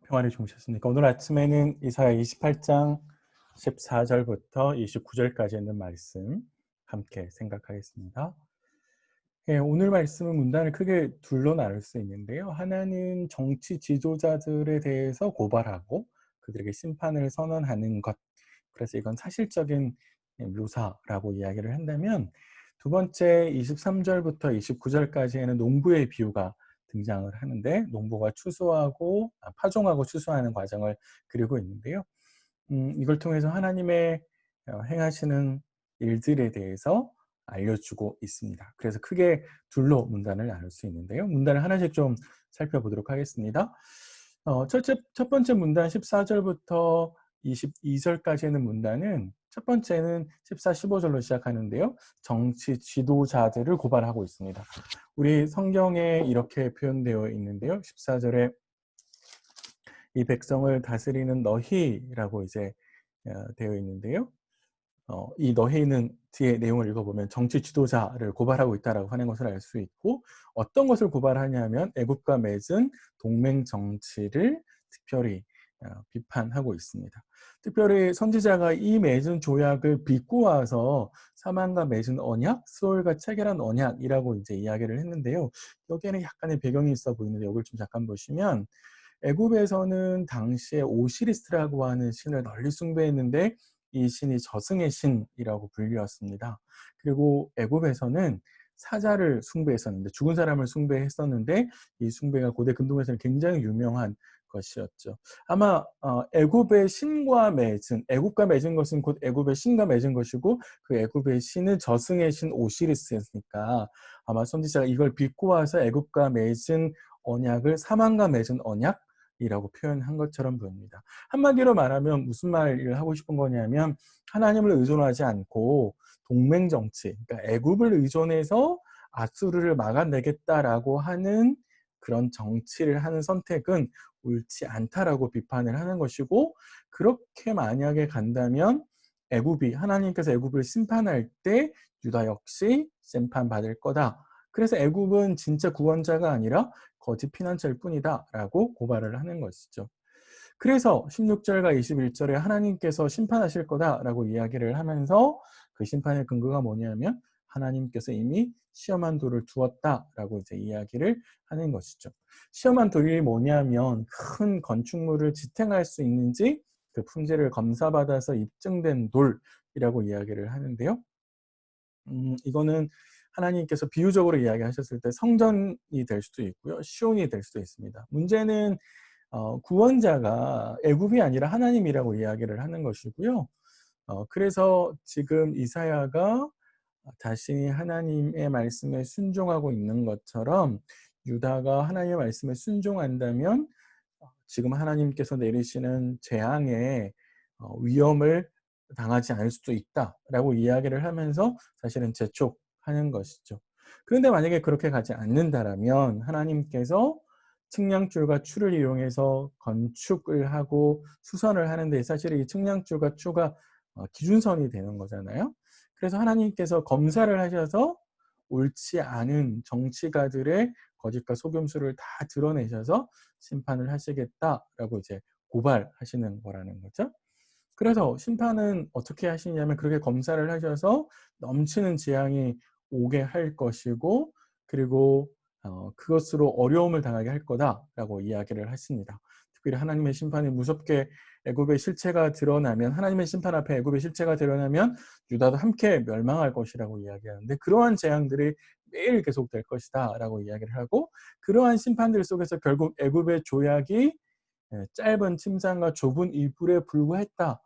평안히 주무셨습니까? 오늘 아침에는 이사야 28장 14절부터 29절까지 있는 말씀 함께 생각하겠습니다. 예, 오늘 말씀은 문단을 크게 둘로 나눌 수 있는데요. 하나는 정치 지도자들에 대해서 고발하고 그들에게 심판을 선언하는 것. 그래서 이건 사실적인 묘사라고 이야기를 한다면, 두 번째 23절부터 29절까지에는 농부의 비유가 등장을 하는데, 농부가 파종하고 추수하는 과정을 그리고 있는데요. 이걸 통해서 하나님의 행하시는 일들에 대해서 알려주고 있습니다. 그래서 크게 둘로 문단을 나눌 수 있는데요. 문단을 하나씩 좀 살펴보도록 하겠습니다. 첫 번째 문단 14절부터 22절까지는 문단은, 첫 번째는 14, 15절로 시작하는데요. 정치 지도자들을 고발하고 있습니다. 우리 성경에 이렇게 표현되어 있는데요. 14절에 이 백성을 다스리는 너희라고 이제 되어 있는데요. 이 너희는 뒤에 내용을 읽어보면 정치 지도자를 고발하고 있다라고 하는 것을 알 수 있고, 어떤 것을 고발하냐면 애굽과 맺은 동맹 정치를 특별히 비판하고 있습니다. 특별히 선지자가 이 맺은 조약을 비꼬아서 사만과 맺은 언약, 스올과 체결한 언약이라고 이제 이야기를 했는데요. 여기에는 약간의 배경이 있어 보이는데, 이걸 좀 잠깐 보시면, 애굽에서는 당시에 오시리스라고 하는 신을 널리 숭배했는데, 이 신이 저승의 신이라고 불리웠습니다. 그리고 애굽에서는 사자를 숭배했었는데, 죽은 사람을 숭배했었는데, 이 숭배가 고대 근동에서는 굉장히 유명한 것이었죠. 아마 애굽과 맺은 것은 곧 애굽의 신과 맺은 것이고, 그 애굽의 신은 저승의 신 오시리스였으니까 아마 선지자가 이걸 비꼬아서 애굽과 맺은 언약을 사망과 맺은 언약이라고 표현한 것처럼 보입니다. 한마디로 말하면 무슨 말을 하고 싶은 거냐면, 하나님을 의존하지 않고 동맹 정치, 그러니까 애굽을 의존해서 아수르를 막아내겠다라고 하는 그런 정치를 하는 선택은 옳지 않다라고 비판을 하는 것이고, 그렇게 만약에 간다면 하나님께서 애굽을 심판할 때 유다 역시 심판받을 거다. 그래서 애굽은 진짜 구원자가 아니라 거짓 피난처일 뿐이다라고 고발을 하는 것이죠. 그래서 16절과 21절에 하나님께서 심판하실 거다라고 이야기를 하면서, 그 심판의 근거가 뭐냐면 하나님께서 이미 시험한 돌을 두었다라고 이제 이야기를 하는 것이죠. 시험한 돌이 뭐냐면, 큰 건축물을 지탱할 수 있는지 그 품질을 검사받아서 입증된 돌이라고 이야기를 하는데요. 이거는 하나님께서 비유적으로 이야기하셨을 때 성전이 될 수도 있고요, 시온이 될 수도 있습니다. 문제는 구원자가 애굽이 아니라 하나님이라고 이야기를 하는 것이고요. 그래서 지금 이사야가 자신이 하나님의 말씀에 순종하고 있는 것처럼, 유다가 하나님의 말씀에 순종한다면 지금 하나님께서 내리시는 재앙의 위험을 당하지 않을 수도 있다라고 이야기를 하면서 사실은 재촉하는 것이죠. 그런데 만약에 그렇게 가지 않는다라면, 하나님께서 측량줄과 추를 이용해서 건축을 하고 수선을 하는데, 사실 이 측량줄과 추가 기준선이 되는 거잖아요. 그래서 하나님께서 검사를 하셔서 옳지 않은 정치가들의 거짓과 속임수를 다 드러내셔서 심판을 하시겠다라고 이제 고발하시는 거라는 거죠. 그래서 심판은 어떻게 하시냐면, 그렇게 검사를 하셔서 넘치는 재앙이 오게 할 것이고, 그리고 그것으로 어려움을 당하게 할 거다라고 이야기를 하십니다. 특별히 하나님의 심판이 무섭게 애굽의 실체가 드러나면, 하나님의 심판 앞에 애굽의 실체가 드러나면 유다도 함께 멸망할 것이라고 이야기하는데, 그러한 재앙들이 매일 계속될 것이다라고 이야기를 하고, 그러한 심판들 속에서 결국 애굽의 조약이 짧은 침상과 좁은 이불에 불과했다.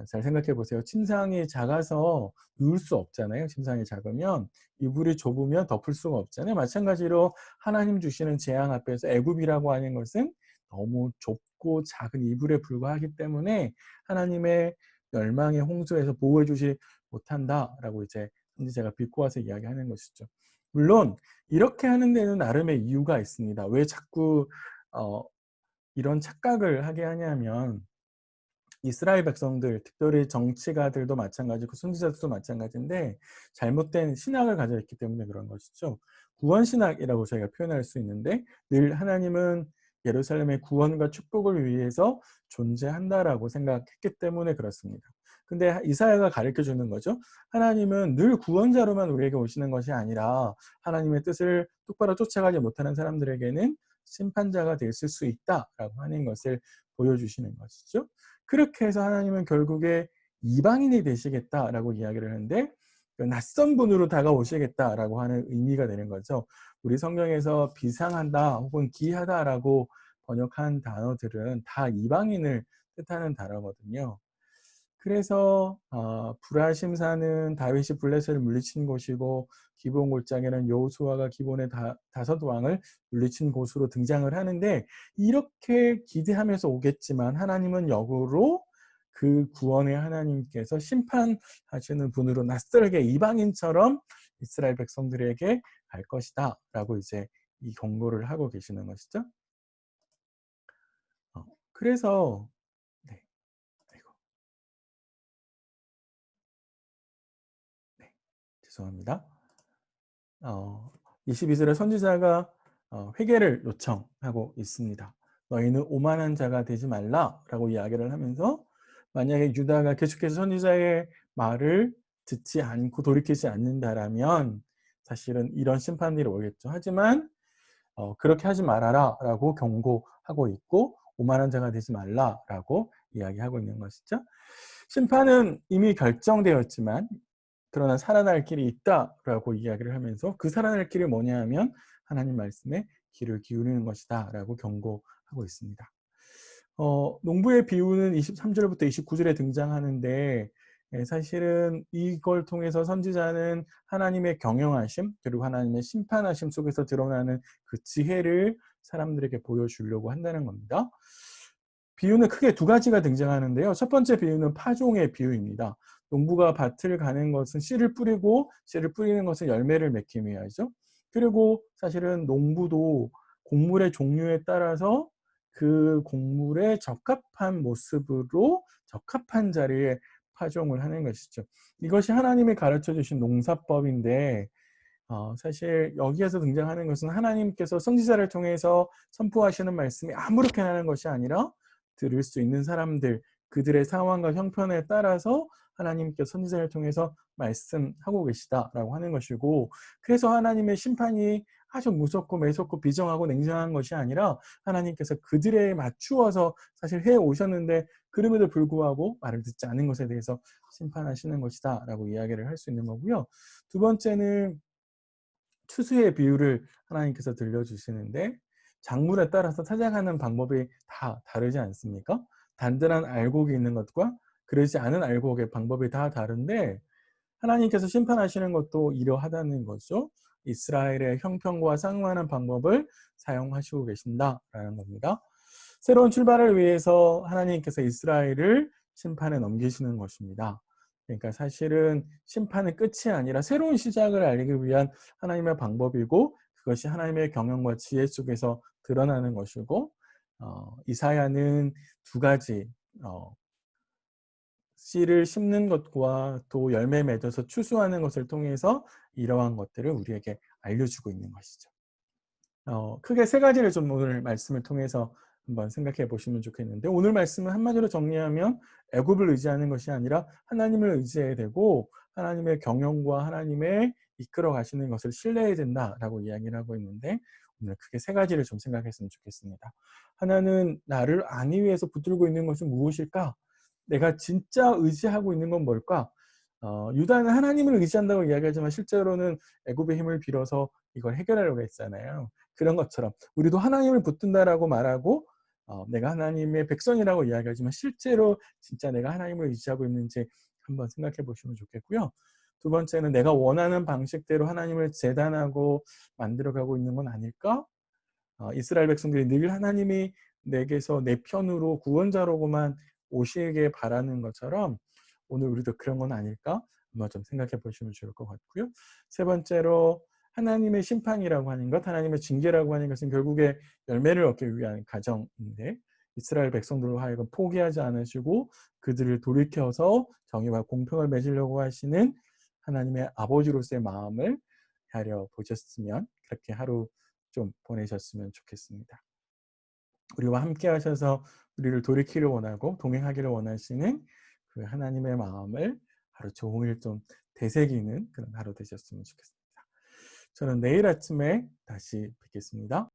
잘 생각해 보세요. 침상이 작아서 누울 수 없잖아요. 침상이 작으면. 이불이 좁으면 덮을 수가 없잖아요. 마찬가지로 하나님 주시는 재앙 앞에서 애굽이라고 하는 것은 너무 좁고 작은 이불에 불과하기 때문에 하나님의 멸망의 홍수에서 보호해 주지 못한다라고 이제 선지자가 비꼬아서 이야기하는 것이죠. 물론 이렇게 하는 데는 나름의 이유가 있습니다. 왜 자꾸 어, 이런 착각을 하게 하냐면, 이스라엘 백성들, 특별히 정치가들도 마찬가지고 선지자들도 마찬가지인데, 잘못된 신학을 가지고 있기 때문에 그런 것이죠. 구원신학이라고 저희가 표현할 수 있는데, 늘 하나님은 예루살렘의 구원과 축복을 위해서 존재한다라고 생각했기 때문에 그렇습니다. 근데 이사야가 가르쳐 주는 거죠. 하나님은 늘 구원자로만 우리에게 오시는 것이 아니라 하나님의 뜻을 똑바로 쫓아가지 못하는 사람들에게는 심판자가 되실 수 있다라고 하는 것을 보여주시는 것이죠. 그렇게 해서 하나님은 결국에 이방인이 되시겠다라고 이야기를 하는데 낯선 분으로 다가오시겠다라고 하는 의미가 되는 거죠. 우리 성경에서 비상하다 혹은 기이하다라고 번역한 단어들은 다 이방인을 뜻하는 단어거든요. 그래서 브라심산은 다윗이 블레셋을 물리친 곳이고 기브온 골짜기는 여호수아가 기브온의 다섯 왕을 물리친 곳으로 등장을 하는데 이렇게 기대하면서 오겠지만 하나님은 역으로 그 구원의 하나님께서 심판하시는 분으로 낯설게 이방인처럼 이스라엘 백성들에게 갈 것이다 라고 이제 이 경고를 하고 계시는 것이죠. 그래서 네, 아이고, 네, 죄송합니다. 22절에 선지자가 회개를 요청하고 있습니다. 너희는 오만한 자가 되지 말라라고 이야기를 하면서 만약에 유다가 계속해서 선지자의 말을 듣지 않고 돌이키지 않는다라면 사실은 이런 심판들이 오겠죠. 하지만 그렇게 하지 말아라라고 경고하고 있고 오만한 자가 되지 말라라고 이야기하고 있는 것이죠. 심판은 이미 결정되었지만 그러나 살아날 길이 있다라고 이야기를 하면서 그 살아날 길이 뭐냐 하면 하나님 말씀에 귀를 기울이는 것이다 라고 경고하고 있습니다. 농부의 비유는 23절부터 29절에 등장하는데 사실은 이걸 통해서 선지자는 하나님의 경영하심 그리고 하나님의 심판하심 속에서 드러나는 그 지혜를 사람들에게 보여주려고 한다는 겁니다. 비유는 크게 두 가지가 등장하는데요. 첫 번째 비유는 파종의 비유입니다. 농부가 밭을 가는 것은 씨를 뿌리고 씨를 뿌리는 것은 열매를 맺기 위하죠. 그리고 사실은 농부도 곡물의 종류에 따라서 그 곡물에 적합한 모습으로 적합한 자리에 파종을 하는 것이죠. 이것이 하나님이 가르쳐 주신 농사법인데 사실 여기에서 등장하는 것은 하나님께서 선지자를 통해서 선포하시는 말씀이 아무렇게나 하는 것이 아니라 들을 수 있는 사람들, 그들의 상황과 형편에 따라서 하나님께서 선지자를 통해서 말씀하고 계시다라고 하는 것이고 그래서 하나님의 심판이 아주 무섭고 매섭고 비정하고 냉정한 것이 아니라 하나님께서 그들에 맞추어서 사실 해 오셨는데 그럼에도 불구하고 말을 듣지 않는 것에 대해서 심판하시는 것이다라고 이야기를 할 수 있는 거고요. 두 번째는 추수의 비유를 하나님께서 들려주시는데 작물에 따라서 찾아가는 방법이 다 다르지 않습니까? 단단한 알곡이 있는 것과 그러지 않은 알곡의 방법이 다 다른데 하나님께서 심판하시는 것도 이러하다는 거죠. 이스라엘의 형편과 상응하는 방법을 사용하시고 계신다라는 겁니다. 새로운 출발을 위해서 하나님께서 이스라엘을 심판에 넘기시는 것입니다. 그러니까 사실은 심판의 끝이 아니라 새로운 시작을 알기 위한 하나님의 방법이고 그것이 하나님의 경영과 지혜 속에서 드러나는 것이고 이사야는 두 가지 씨를 심는 것과 또 열매 맺어서 추수하는 것을 통해서 이러한 것들을 우리에게 알려주고 있는 것이죠. 크게 세 가지를 좀 오늘 말씀을 통해서 한번 생각해 보시면 좋겠는데 오늘 말씀은 한마디로 정리하면 애굽을 의지하는 것이 아니라 하나님을 의지해야 되고 하나님의 경영과 하나님의 이끌어 가시는 것을 신뢰해야 된다라고 이야기를 하고 있는데 오늘 크게 세 가지를 좀 생각했으면 좋겠습니다. 하나는 나를 안위 위해서 붙들고 있는 것은 무엇일까? 내가 진짜 의지하고 있는 건 뭘까? 유다는 하나님을 의지한다고 이야기하지만 실제로는 애굽의 힘을 빌어서 이걸 해결하려고 했잖아요. 그런 것처럼 우리도 하나님을 붙든다라고 말하고 내가 하나님의 백성이라고 이야기하지만 실제로 진짜 내가 하나님을 의지하고 있는지 한번 생각해 보시면 좋겠고요. 두 번째는 내가 원하는 방식대로 하나님을 재단하고 만들어가고 있는 건 아닐까? 이스라엘 백성들이 늘 하나님이 내게서 내 편으로 구원자로고만 오시게 바라는 것처럼 오늘 우리도 그런 건 아닐까? 한번 좀 생각해 보시면 좋을 것 같고요. 세 번째로 하나님의 심판이라고 하는 것, 하나님의 징계라고 하는 것은 결국에 열매를 얻기 위한 과정인데 이스라엘 백성들로 하여금 포기하지 않으시고 그들을 돌이켜서 정의와 공평을 맺으려고 하시는 하나님의 아버지로서의 마음을 가려 보셨으면 그렇게 하루 좀 보내셨으면 좋겠습니다. 우리와 함께 하셔서 우리를 돌이키를 원하고 동행하기를 원하시는 그 하나님의 마음을 하루 종일 좀 되새기는 그런 하루 되셨으면 좋겠습니다. 저는 내일 아침에 다시 뵙겠습니다.